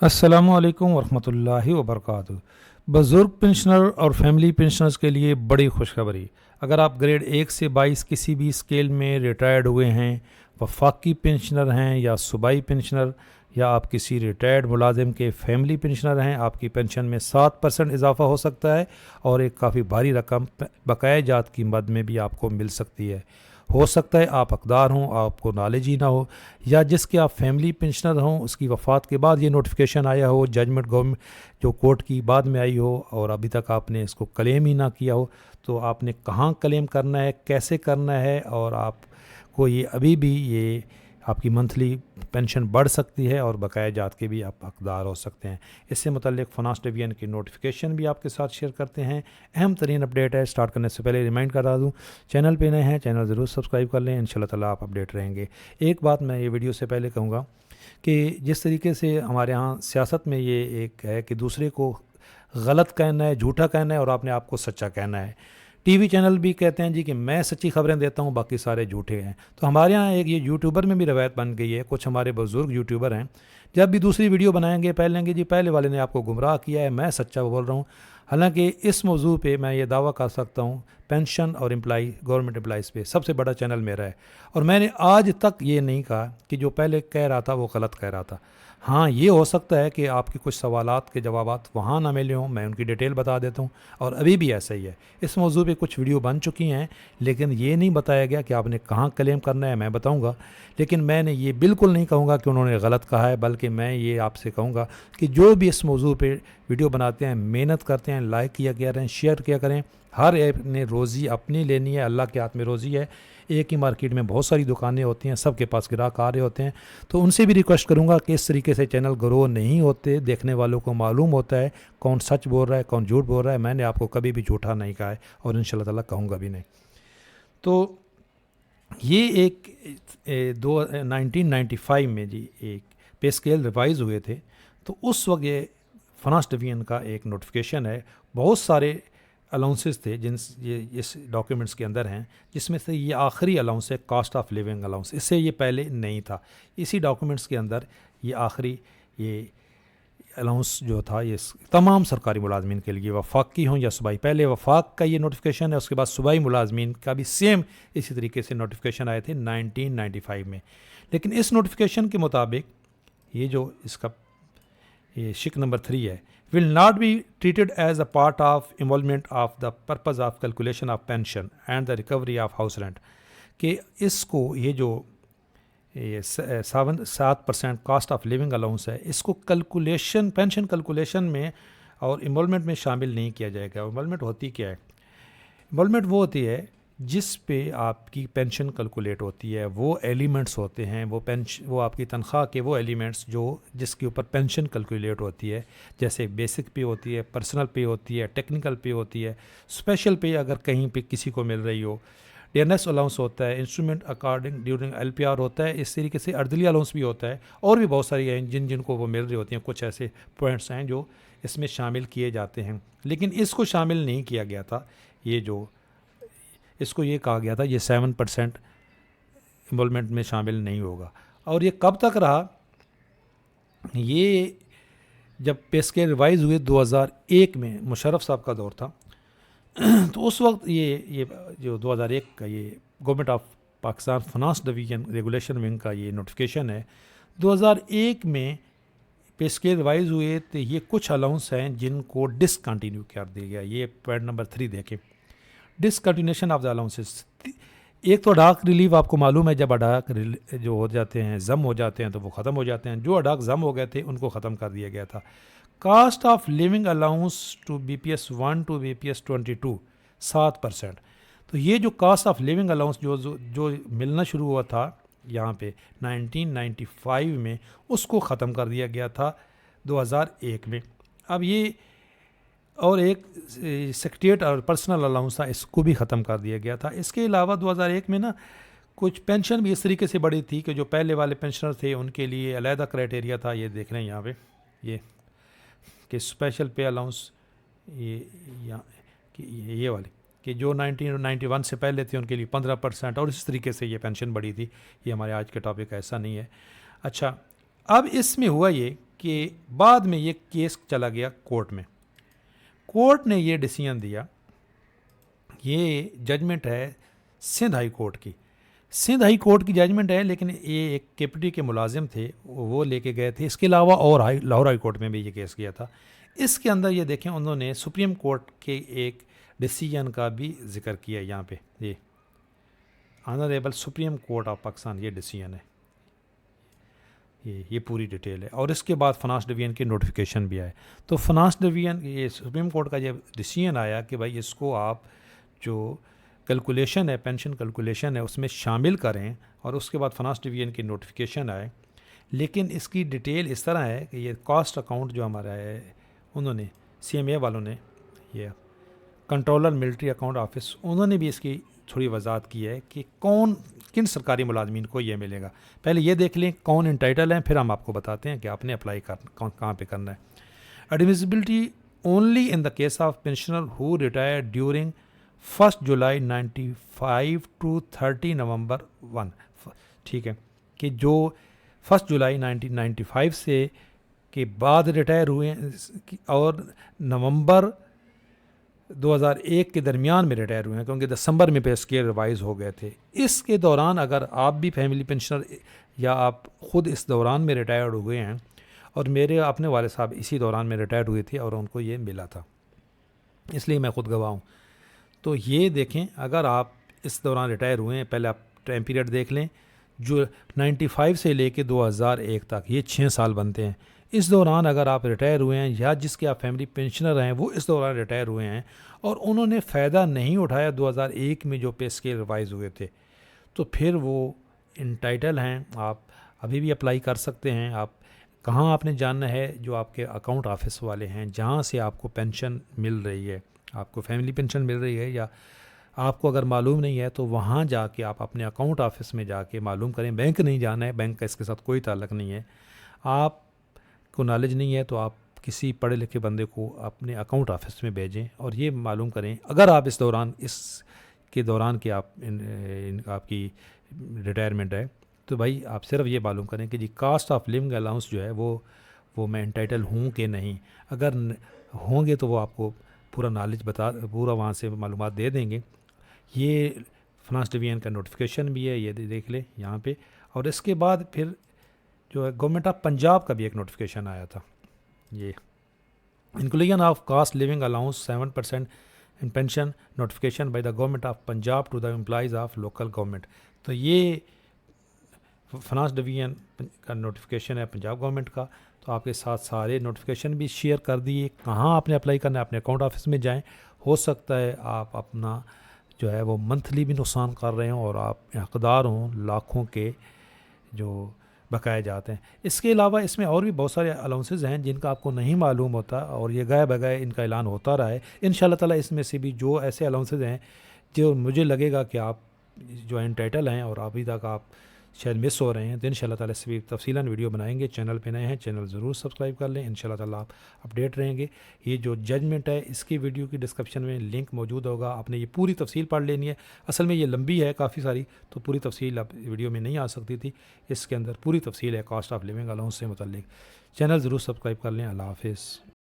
अस्सलामुअलैकुम वरहमतुल्लाहि वबरकातुहू। बुज़ुर्ग पेंशनर और फैमिली पेंशनर्स के लिए बड़ी खुशखबरी। अगर आप ग्रेड 1 से 22 किसी भी स्केल में रिटायर्ड हुए हैं, वफाकी पेंशनर हैं या सूबाई पेंशनर, या आप किसी रिटायर्ड मुलाजिम के फैमिली पेंशनर हैं, आपकी पेंशन में 7% इजाफ़ा हो सकता है और एक काफ़ी भारी रकम बकाया जात की मद में भी आपको मिल सकती है। हो सकता है आप हकदार हों, आपको नॉलेज ही ना हो, या जिसके आप फैमिली पेंशनर हों उसकी वफ़ात के बाद ये नोटिफिकेशन आया हो, जजमेंट गवर्नमेंट जो कोर्ट की बाद में आई हो और अभी तक आपने इसको क्लेम ही ना किया हो। तो आपने कहाँ क्लेम करना है, कैसे करना है, और आपको ये अभी भी ये आपकी मंथली पेंशन बढ़ सकती है और बकाया जात के भी आप हकदार हो सकते हैं। इससे मुतल्लिक फाइनेंस डिवीजन की नोटिफिकेशन भी आपके साथ शेयर करते हैं। अहम तरीन अपडेट है। स्टार्ट करने से पहले रिमाइंड करा दूं, चैनल पे नए हैं चैनल ज़रूर सब्सक्राइब कर लें, इंशाल्लाह ताला आप अपडेट रहेंगे। एक बात मैं ये वीडियो से पहले कहूँगा कि जिस तरीके से हमारे यहाँ सियासत में ये एक है कि दूसरे को गलत कहना है, झूठा कहना है और आपने आपको सच्चा कहना है। टीवी चैनल भी कहते हैं जी कि मैं सच्ची खबरें देता हूँ, बाकी सारे झूठे हैं। तो हमारे यहाँ एक ये यूट्यूबर में भी रवायत बन गई है, कुछ हमारे बुज़ुर्ग यूट्यूबर हैं, जब भी दूसरी वीडियो बनाएंगे पहले लेंगे जी पहले वाले ने आपको गुमराह किया है, मैं सच्चा बोल रहा हूँ। हालांकि इस मौजू पे मैं ये दावा कर सकता हूँ, पेंशन और एम्प्लाई गवर्नमेंट एम्प्लॉइज़ पे सबसे बड़ा चैनल मेरा है, और मैंने आज तक ये नहीं कहा कि जो पहले कह रहा था वो गलत कह रहा था। हाँ, ये हो सकता है कि आपके कुछ सवालात के जवाबात वहाँ ना मिले हों, मैं उनकी डिटेल बता देता हूँ, और अभी भी ऐसा ही है। इस मौजू पे कुछ वीडियो बन चुकी हैं, लेकिन ये नहीं बताया गया कि आपने कहाँ क्लेम करना है, मैं बताऊँगा। लेकिन मैंने ये बिल्कुल नहीं कहूँगा कि उन्होंने गलत कहा है, बल्कि मैं ये आपसे कहूँगा कि जो भी इस मौजू पे वीडियो बनाते हैं, मेहनत करते हैं, लाइक किया करें, शेयर किया करें। हर ऐप ने रोज़ी अपनी लेनी है, अल्लाह के हाथ में रोज़ी है। एक ही मार्केट में बहुत सारी दुकानें होती हैं, सबके पास ग्राहक आ रहे होते हैं। तो उनसे भी रिक्वेस्ट करूंगा कि इस तरीके से चैनल ग्रो नहीं होते, देखने वालों को मालूम होता है कौन सच बोल रहा है कौन झूठ बोल रहा है। मैंने आपको कभी भी झूठा नहीं कहा है और इंशाल्लाह ताला कहूँगा भी नहीं। तो ये एक 1995 में जी एक पे स्केल रिवाइज़ हुए थे, तो उस वक्त ये फाइनेंस डिवीजन का एक नोटिफिकेशन है। बहुत सारे अलाउंसेस थे जिन ये इस डॉक्यूमेंट्स के अंदर हैं, जिसमें से ये आखिरी अलाउंस है कॉस्ट ऑफ लिविंग अलाउंस। इससे ये पहले नहीं था। इसी डॉक्यूमेंट्स के अंदर ये आखिरी ये अलाउंस जो था ये तमाम सरकारी मुलाजमीन के लिए, वफाकी हों या सूबाई। पहले वफाक का ये नोटिफिकेशन है, उसके बाद सूबाई मुलाजमीन का भी सेम इसी तरीके से नोटिफिकेशन आए थे 1995 में। लेकिन इस नोटिफिकेशन के मुताबिक ये जो इसका ये शिक नंबर 3 है, will not be treated as a part of involvement of the purpose of calculation of pension and the recovery of house rent। कि इसको ये जो ये 7% कॉस्ट ऑफ लिविंग अलाउंस है, इसको कैलकुलेशन पेंशन कैलकुलेशन में और इन्वॉल्वमेंट में शामिल नहीं किया जाएगा। इन्वॉल्वमेंट होती क्या है? इन्वॉल्वमेंट वो होती है जिस पे आपकी पेंशन कैलकुलेट होती है, वो एलिमेंट्स होते हैं, वो आपकी तनख्वाह के वो एलिमेंट्स जो जिसके ऊपर पेंशन कैलकुलेट होती है। जैसे बेसिक पे होती है, पर्सनल पे होती है, टेक्निकल पे होती है, स्पेशल पे अगर कहीं पे किसी को मिल रही हो, डीएनएस अलाउंस होता है, इंस्ट्रूमेंट अकॉर्डिंग ड्यूरिंग एलपीआर होता है, इस तरीके से अर्दली अलाउंस भी होता है, और भी बहुत सारी हैं जिनको वो मिल रही होती हैं। कुछ ऐसे पॉइंट्स हैं जो इसमें शामिल किए जाते हैं, लेकिन इसको शामिल नहीं किया गया था। ये जो इसको ये कहा गया था ये 7% इन्वॉल्वमेंट में शामिल नहीं होगा। और ये कब तक रहा? ये जब पे स्केल रिवाइज हुए 2001 में, मुशर्रफ साहब का दौर था तो उस वक्त ये जो 2001 का ये government of Pakistan finance division regulation wing का ये नोटिफिकेशन है, 2001 में पे स्केल रिवाइज हुए तो ये कुछ अलाउंस हैं जिनको डिसकंटिन्यू कर दिया गया। ये पॉइंट नंबर 3 देखें, डिसकंटिन्यूशन ऑफ द अलाउंसेस। एक तो अडाक रिलीव, आपको मालूम है जब अडाक जो हो जाते हैं, जम हो जाते हैं, तो वो ख़त्म हो जाते हैं। जो अडाक जम हो गए थे उनको ख़त्म कर दिया गया था। Cost of living allowance to BPS 1 to BPS 22 7%। तो ये जो कास्ट ऑफ लिविंग अलाउंस जो मिलना शुरू हुआ था यहाँ पे 1995 में, उसको ख़त्म कर दिया गया था 2001 में। अब ये और एक सेक्रेटरीट और पर्सनल अलाउंस था, इसको भी ख़त्म कर दिया गया था। इसके अलावा 2001 में ना कुछ पेंशन भी इस तरीके से बढ़ी थी कि जो पहले वाले पेंशनर थे उनके लिए अलहदा क्राइटेरिया था। ये देख रहे हैं यहाँ पे ये कि स्पेशल पे अलाउंस, ये वाले कि जो 1991 से पहले थे उनके लिए 15%, और इस तरीके से ये पेंशन बढ़ी थी। ये हमारे आज के टॉपिक का ऐसा नहीं है। अच्छा, अब इसमें हुआ ये कि बाद में ये केस चला गया कोर्ट में। कोर्ट ने ये डिसीजन दिया, ये जजमेंट है सिंध हाई कोर्ट की। सिंध हाई कोर्ट की जजमेंट है, लेकिन ये एक केपीटी के मुलाजिम थे, वो लेके गए थे। इसके अलावा और लाहौर हाई कोर्ट में भी ये केस किया था। इसके अंदर ये देखें, उन्होंने सुप्रीम कोर्ट के एक डिसीजन का भी जिक्र किया यहाँ पे। ये honourable supreme court of Pakistan, ये डिसीजन है, ये पूरी डिटेल है। और इसके बाद फाइनेंस डिवीजन की नोटिफिकेशन भी आए। तो फाइनेंस डिवीजन, ये सुप्रीम कोर्ट का ये डिसीजन आया कि भाई इसको आप जो कैलकुलेशन है, पेंशन कैलकुलेशन है, उसमें शामिल करें। और उसके बाद फाइनेंस डिवीजन की नोटिफिकेशन आए। लेकिन इसकी डिटेल इस तरह है कि ये कॉस्ट अकाउंट जो हमारा है, उन्होंने CMA वालों ने, ये कंट्रोलर मिलिट्री अकाउंट ऑफिस, उन्होंने भी इसकी थोड़ी वजाहत की है कि किन सरकारी मुलाजमीन को ये मिलेगा। पहले ये देख लें कौन इंटाइटल हैं, फिर हम आपको बताते हैं कि आपने अप्लाई कहाँ पे करना है। Admissibility only in the case of pensioner who retire during 1 July 95 to 30 November 1। ठीक है, कि जो 1 जुलाई 1995 से के बाद रिटायर हुए हैं और नवंबर 2001 के दरमियान में रिटायर हुए हैं, क्योंकि दिसंबर में पे स्केल रिवाइज हो गए थे। इसके दौरान अगर आप भी फैमिली पेंशनर या आप ख़ुद इस दौरान में रिटायर्ड हुए हैं, और मेरे अपने वाले साहब इसी दौरान में रिटायर्ड हुए थे और उनको ये मिला था, इसलिए मैं ख़ुद गवाह हूँ। तो ये देखें, अगर आप इस दौरान रिटायर हुए हैं, पहले आप टाइम पीरियड देख लें, जो 95 से लेके 2001 तक, ये 6 साल बनते हैं। इस दौरान अगर आप रिटायर हुए हैं या जिसके आप फैमिली पेंशनर हैं वो इस दौरान रिटायर हुए हैं और उन्होंने फ़ायदा नहीं उठाया 2001 में जो पे स्केल रिवाइज हुए थे, तो फिर वो इंटाइटल हैं। आप अभी भी अप्लाई कर सकते हैं। आप कहाँ आपने जानना है, जो आपके अकाउंट ऑफिस वाले हैं जहाँ से आपको पेंशन मिल रही है, आपको फैमिली पेंशन मिल रही है, या आपको अगर मालूम नहीं है तो वहाँ जाके आप अपने अकाउंट ऑफिस में जाके मालूम करें। बैंक नहीं जाना है, बैंक का इसके साथ कोई ताल्लुक़ नहीं है। आप को नॉलेज नहीं है तो आप किसी पढ़े लिखे बंदे को अपने अकाउंट ऑफिस में भेजें और ये मालूम करें। अगर आप इस के दौरान कि आप आपकी रिटायरमेंट है, तो भाई आप सिर्फ ये मालूम करें कि जी कास्ट ऑफ लिविंग अलाउंस जो है वो मैं इंटाइटल हूँ कि नहीं। अगर होंगे तो वो आपको पूरा नॉलेज पूरा वहाँ से मालूमात दे देंगे। ये फाइनेंस डिवीजन का नोटिफिकेशन भी है, ये देख ले यहाँ पे। और इसके बाद फिर जो है गवर्नमेंट ऑफ पंजाब का भी एक नोटिफिकेशन आया था, ये inclusion of cost living allowance 7% in pension notification by the government of Punjab to the employees of local government. तो ये फाइनेंस डिवीजन का नोटिफिकेशन है पंजाब गवर्नमेंट का। तो आपके साथ सारे नोटिफिकेशन भी शेयर कर दिए। कहाँ आपने अप्लाई करना है, अपने अकाउंट ऑफिस में जाएं। हो सकता है आप अपना जो है वो मंथली भी नुकसान कर रहे हों और आप हकदार हों लाखों के जो बकाए जाते हैं। इसके अलावा इसमें और भी बहुत सारे अलाउंसेस हैं जिनका आपको नहीं मालूम होता और ये गए बगए इनका ऐलान होता रहा है। इंशाल्लाह ताला इसमें से भी जो ऐसे अलाउंसेस हैं जो मुझे लगेगा कि आप जो एंटाइटल हैं और अभी तक आप शायद मिस हो रहे हैं, तो इंशाल्लाह ताला इस भी तफसीलन वीडियो बनाएंगे। चैनल पे नए हैं, चैनल ज़रूर सब्सक्राइब कर लें। इंशाल्लाह ताला आप अपडेट रहेंगे। ये जो जजमेंट है इसकी वीडियो की डिस्क्रिप्शन में लिंक मौजूद होगा, आपने ये पूरी तफसील पढ़ लेनी है। असल में ये लंबी है काफ़ी सारी, तो पूरी तफसील अब वीडियो में नहीं आ सकती थी। इसके अंदर पूरी तफसील है कास्ट ऑफ लिविंग अलाउंस से मुतल्लिक। चैनल ज़रूर सब्सक्राइब कर लें। अल्लाह हाफ़िज़।